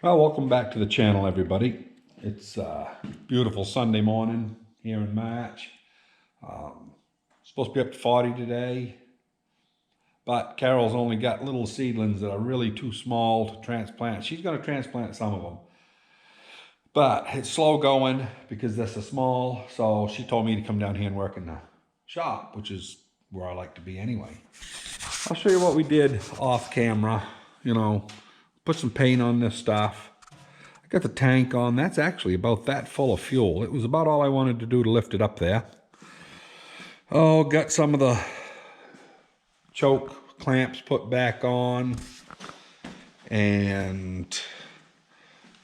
Well, welcome back to the channel, everybody. It's a beautiful Sunday morning here in March. Supposed to be up to 40 today, but Carol's only got little seedlings that are really too small to transplant. She's going to transplant some of them, but it's slow going because they're so small. So she told me to come down here and work in the shop, which is where I like to be anyway. I'll show you what we did off camera. Put some paint on this stuff. I got the tank on. That's actually about that full of fuel. It was about all I wanted to do to lift it up there. Oh, got some of the choke clamps put back on. And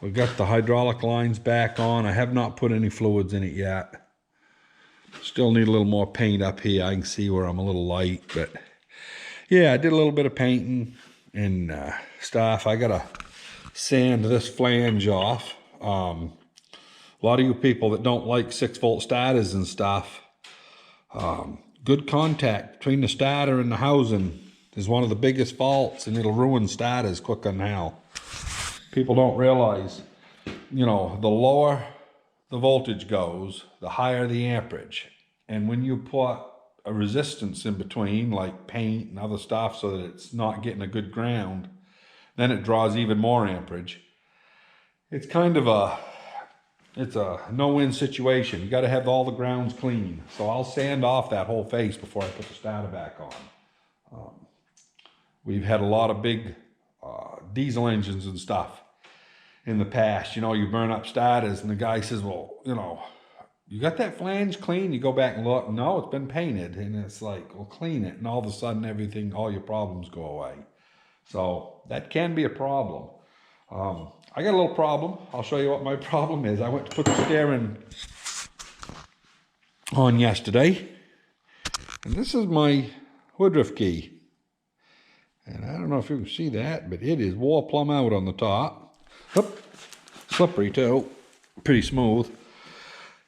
we got the hydraulic lines back on. I have not put any fluids in it yet. Still need a little more paint up here. I can see where I'm a little light, but yeah, I did a little bit of painting and stuff. I gotta sand this flange off. A lot of you people that don't like 6-volt starters and stuff, good contact between the starter and the housing is one of the biggest faults, and it'll ruin starters quicker than hell. People don't realize, the lower the voltage goes, the higher the amperage. And when you put a resistance in between, like paint and other stuff, so that it's not getting a good ground, then it draws even more amperage. It's kind of a no-win situation. You got to have all the grounds clean. So I'll sand off that whole face before I put the starter back on. We've had a lot of big diesel engines and stuff in the past. You burn up starters and the guy says, well, you got that flange clean? You go back and look. No, it's been painted. And it's like, well, clean it. And all of a sudden, all your problems go away. So that can be a problem. I got a little problem. I'll show you what my problem is. I went to put the steering on yesterday. And this is my woodruf key. And I don't know if you can see that, but it is wore plumb out on the top. Oop, slippery too. Pretty smooth.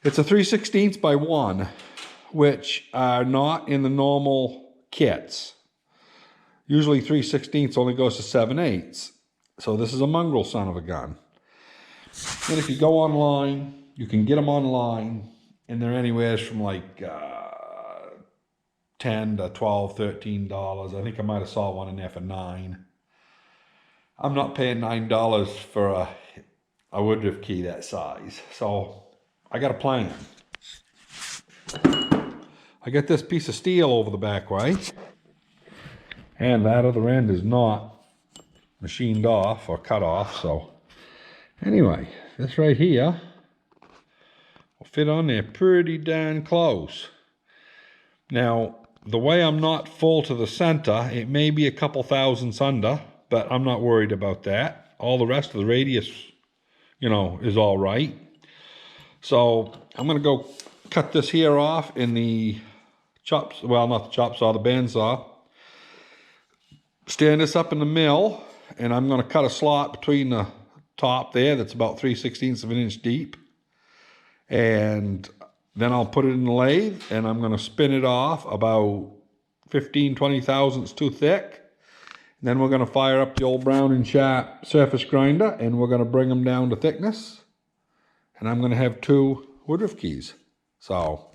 It's a 3/16 by 1, which are not in the normal kits. Usually 3/16 only goes to 7/8. So this is a mongrel son of a gun. And if you go online, you can get them online, and they're anywhere from like $10 to $12, $13. I think I might have saw one in there for $9. I'm not paying $9 for a woodruf key that size. So I got a plan. I got this piece of steel over the back way, and that other end is not machined off or cut off. So anyway, this right here will fit on there pretty darn close. Now, the way I'm not full to the center, it may be a couple thousandths under, but I'm not worried about that. All the rest of the radius, is all right. So I'm going to go cut this here off in the chops, well, not the chop saw, the bandsaw. Stand this up in the mill, and I'm going to cut a slot between the top there that's about 3/16 of an inch deep. And then I'll put it in the lathe, and I'm going to spin it off about 15, 20 thousandths too thick. And then we're going to fire up the old Brown & Sharp surface grinder, and we're going to bring them down to thickness. And I'm going to have 2 woodruf keys. So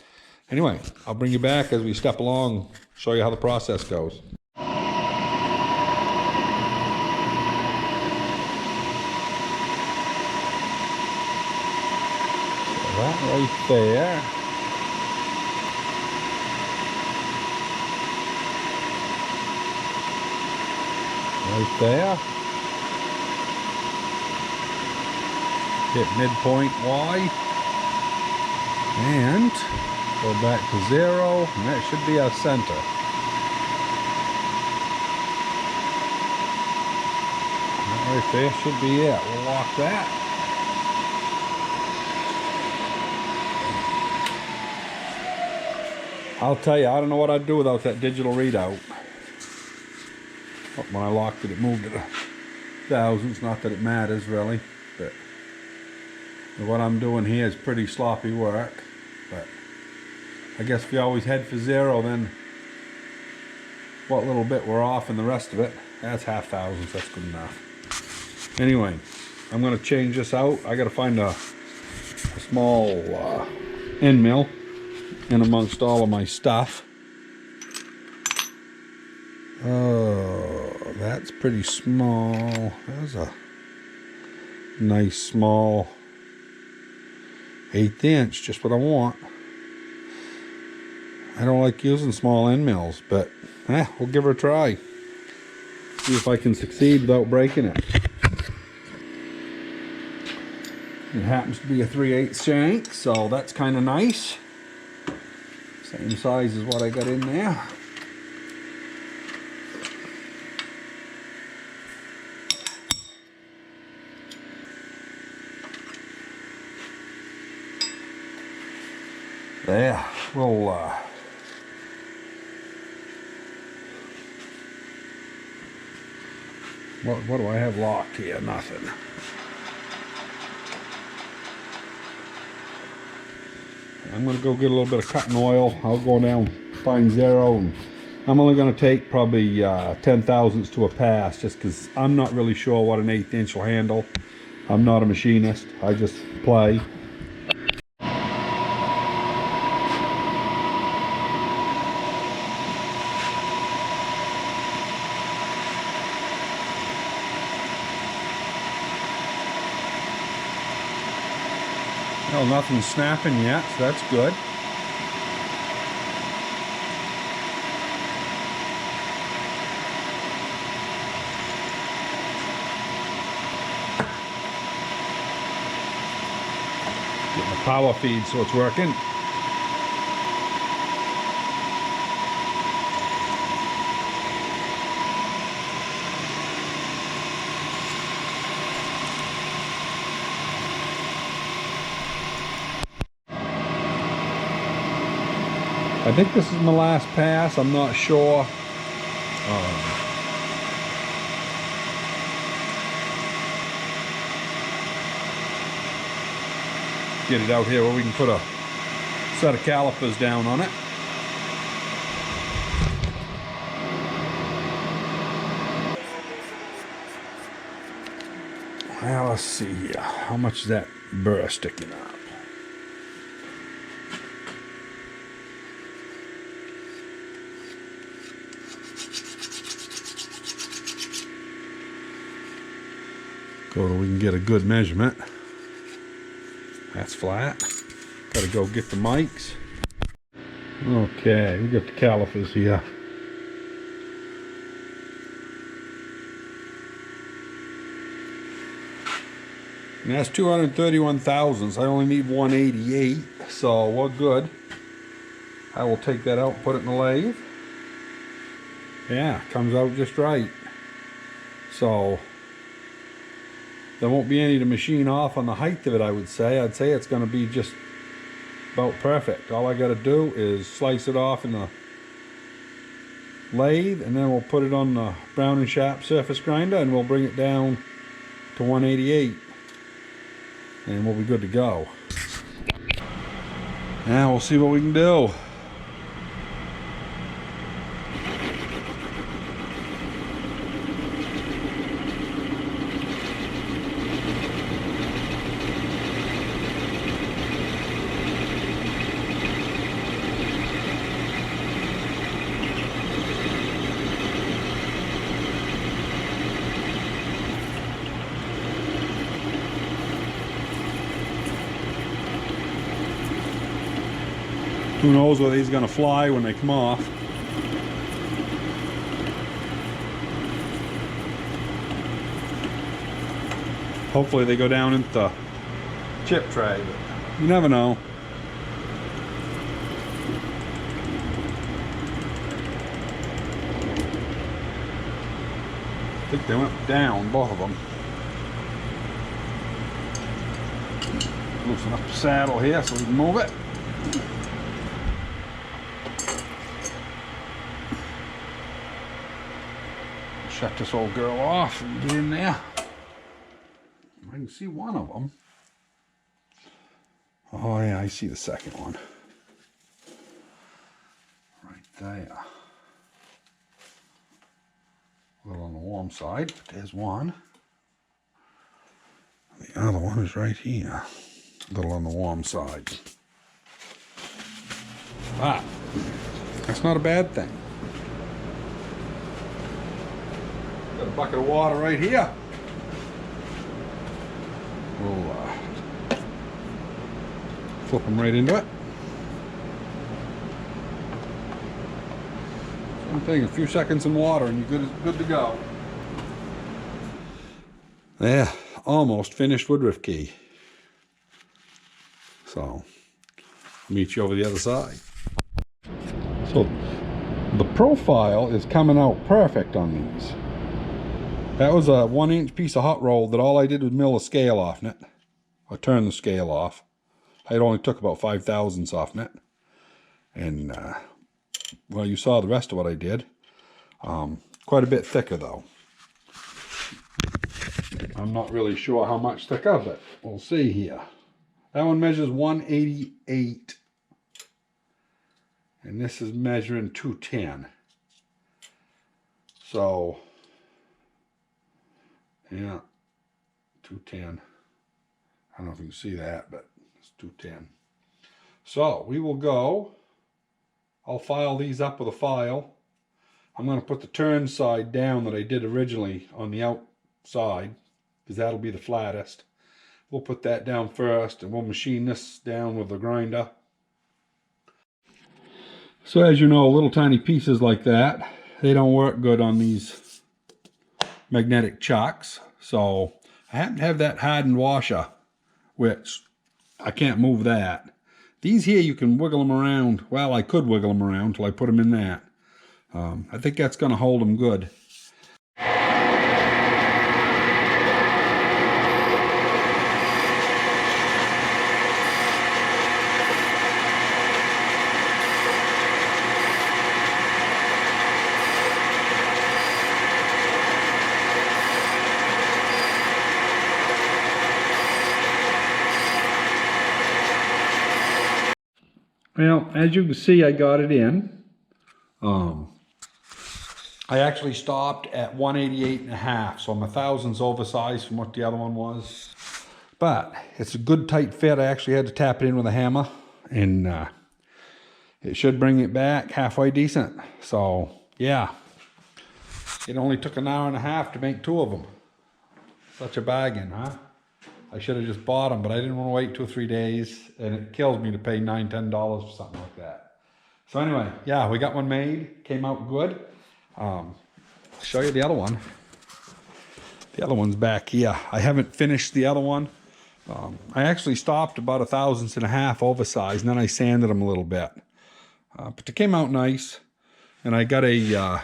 anyway, I'll bring you back as we step along, show you how the process goes. So that right there. Right there. Hit midpoint Y. And go back to 0. And that should be our center. That right there should be it. We'll lock that. I'll tell you, I don't know what I'd do without that digital readout. When I locked it, it moved to thousandths. Not that it matters really, but what I'm doing here is pretty sloppy work. But I guess if you always head for 0, then what little bit we're off and the rest of it, that's half thousandths. That's good enough. Anyway, I'm going to change this out. I got to find a small end mill in amongst all of my stuff. Oh, that's pretty small. That's a nice small 1/8 inch, just what I want. I don't like using small end mills, but we'll give her a try. See if I can succeed without breaking it. It happens to be a 3/8 shank, so that's kind of nice. Same size as what I got in there. There, we'll what do I have locked here? Nothing. I'm going to go get a little bit of cutting oil. I'll go down, find zero, and I'm only going to take probably 10/1000ths to a pass, just because I'm not really sure what an 1/8 inch will handle. I'm not a machinist. I just play. Well, nothing's snapping yet, so that's good. Getting the power feed so it's working. I think this is my last pass. I'm not sure. Get it out here where we can put a set of calipers down on it. Now let's see here. How much is that burr sticking up? Go so we can get a good measurement. That's flat. Gotta go get the mics. Okay, we got the calipers here. And that's 231 thousandths. I only need 188, so we're good. I will take that out and put it in the lathe. Yeah, comes out just right. So there won't be any to machine off on the height of it, I would say. I'd say it's going to be just about perfect. All I got to do is slice it off in the lathe, and then we'll put it on the Brown and Sharp surface grinder, and we'll bring it down to 188, and we'll be good to go. Now we'll see what we can do. Who knows whether he's going to fly when they come off. Hopefully they go down into the chip tray, but you never know. I think they went down, both of them. Loosen up the saddle here so we can move it. Shut this old girl off and get in there. I can see one of them. Oh yeah, I see the second one. Right there. A little on the warm side, but there's one. other one is right here. A little on the warm side. But that's not a bad thing. Got a bucket of water right here. We'll flip them right into it. Same thing, a few seconds in water and you're good to go. Yeah, almost finished woodruf key. So, I'll meet you over the other side. So, the profile is coming out perfect on these. That was a 1-inch piece of hot roll that all I did was mill the scale off in it. I turned the scale off. It only took about 5/1000ths off in it. And, well, you saw the rest of what I did. Quite a bit thicker, though. I'm not really sure how much thicker, but we'll see here. That one measures 188. And this is measuring 210. So, yeah, 210. I don't know if you can see that, but it's 210. So, we will go. I'll file these up with a file. I'm going to put the turn side down that I did originally on the outside, because that'll be the flattest. We'll put that down first, and we'll machine this down with the grinder. So as you know, little tiny pieces like that, they don't work good on these magnetic chucks. So I happen to have that hardened washer, which I can't move that. These here, you can wiggle them around. Well, I could wiggle them around until I put them in that. I think that's going to hold them good. Well, as you can see, I got it in. I actually stopped at 188.5, so I'm 1/1000ths oversized from what the other one was. But it's a good tight fit. I actually had to tap it in with a hammer, and it should bring it back halfway decent. So, yeah. It only took 1.5 hours to make 2 of them. Such a bargain, huh? I should have just bought them, but I didn't want to wait 2 or 3 days, and it kills me to pay $9, $10 for something like that. So anyway, yeah, we got one made. Came out good. I'll show you the other one. The other one's back here. I haven't finished the other one. I actually stopped about 1/1000ths oversized, and then I sanded them a little bit. But they came out nice, and I got a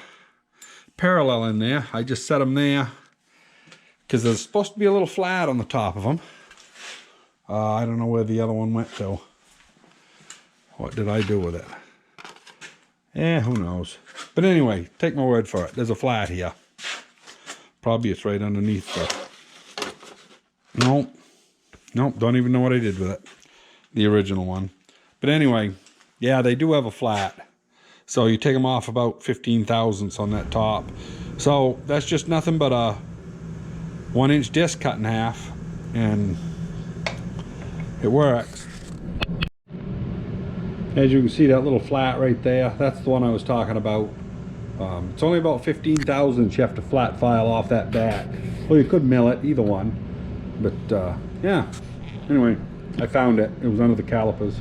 parallel in there. I just set them there because there's supposed to be a little flat on the top of them. I don't know where the other one went to. What did I do with it? Who knows. But anyway, take my word for it. There's a flat here. Probably it's right underneath the... Nope, don't even know what I did with it. The original one. But anyway, yeah, they do have a flat. So you take them off about 15/1000ths on that top. So that's just nothing but a 1-inch disc cut in half, and it works. As you can see, that little flat right there, that's the one I was talking about. It's only about 15/1000ths you have to flat file off that back. Well, you could mill it, either one. But yeah, anyway, I found it. It was under the calipers.